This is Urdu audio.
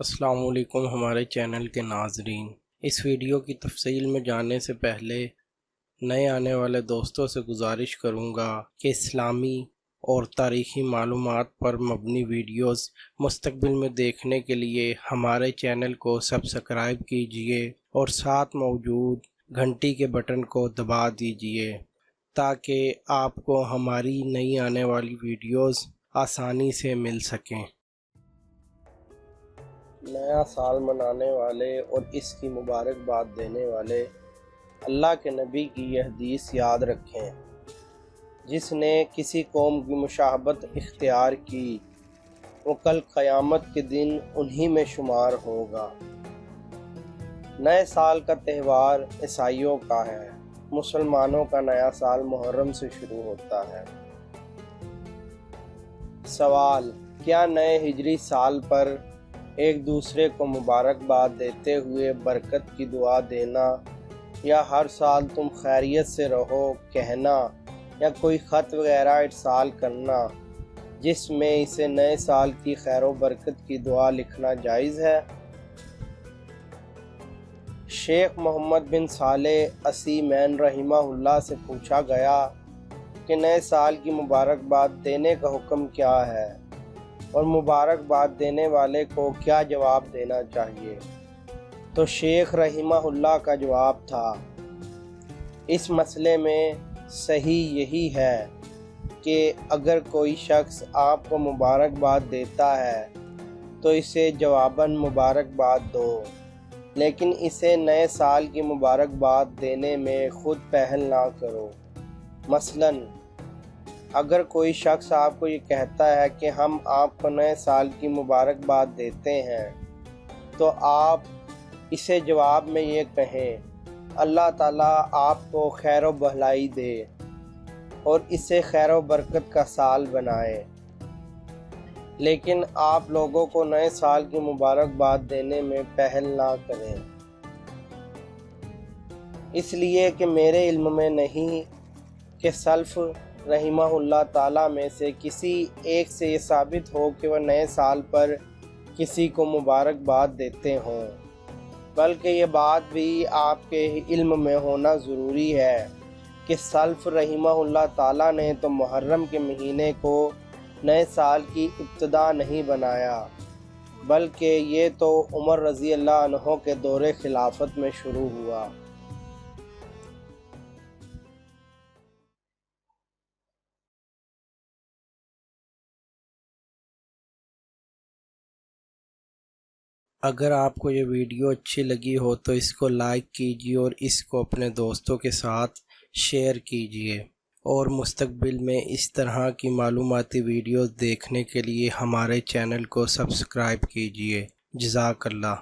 السلام علیکم ہمارے چینل کے ناظرین، اس ویڈیو کی تفصیل میں جانے سے پہلے نئے آنے والے دوستوں سے گزارش کروں گا کہ اسلامی اور تاریخی معلومات پر مبنی ویڈیوز مستقبل میں دیکھنے کے لیے ہمارے چینل کو سبسکرائب کیجئے اور ساتھ موجود گھنٹی کے بٹن کو دبا دیجئے تاکہ آپ کو ہماری نئی آنے والی ویڈیوز آسانی سے مل سکیں۔ نیا سال منانے والے اور اس کی مبارکباد دینے والے اللہ کے نبی کی یہ حدیث یاد رکھیں: جس نے کسی قوم کی مشابہت اختیار کی وہ کل قیامت کے دن انہی میں شمار ہوگا۔ نئے سال کا تہوار عیسائیوں کا ہے، مسلمانوں کا نیا سال محرم سے شروع ہوتا ہے۔ سوال: کیا نئے ہجری سال پر ایک دوسرے کو مبارکباد دیتے ہوئے برکت کی دعا دینا یا ہر سال تم خیریت سے رہو کہنا یا کوئی خط وغیرہ ارسال کرنا جس میں اسے نئے سال کی خیر و برکت کی دعا لکھنا جائز ہے؟ شیخ محمد بن صالح عثیمین رحمہ اللہ سے پوچھا گیا کہ نئے سال کی مبارکباد دینے کا حکم کیا ہے اور مبارکباد دینے والے کو کیا جواب دینا چاہیے؟ تو شیخ رحمہ اللہ کا جواب تھا: اس مسئلے میں صحیح یہی ہے کہ اگر کوئی شخص آپ کو مبارکباد دیتا ہے تو اسے جواباً مبارکباد دو، لیکن اسے نئے سال کی مبارکباد دینے میں خود پہل نہ کرو۔ مثلاً اگر کوئی شخص آپ کو یہ کہتا ہے کہ ہم آپ کو نئے سال کی مبارکباد دیتے ہیں تو آپ اسے جواب میں یہ کہیں: اللہ تعالیٰ آپ کو خیر و بھلائی دے اور اسے خیر و برکت کا سال بنائے، لیکن آپ لوگوں کو نئے سال کی مبارکباد دینے میں پہل نہ کریں، اس لیے کہ میرے علم میں نہیں کہ سلف رحمہ اللہ تعالیٰ میں سے کسی ایک سے یہ ثابت ہو کہ وہ نئے سال پر کسی کو مبارکباد دیتے ہوں، بلکہ یہ بات بھی آپ کے علم میں ہونا ضروری ہے کہ سلف رحمہ اللہ تعالیٰ نے تو محرم کے مہینے کو نئے سال کی ابتدا نہیں بنایا، بلکہ یہ تو عمر رضی اللہ عنہ کے دور خلافت میں شروع ہوا۔ اگر آپ کو یہ ویڈیو اچھی لگی ہو تو اس کو لائک کیجیے اور اس کو اپنے دوستوں کے ساتھ شیئر کیجیے، اور مستقبل میں اس طرح کی معلوماتی ویڈیوز دیکھنے کے لیے ہمارے چینل کو سبسکرائب کیجیے۔ جزاک اللہ۔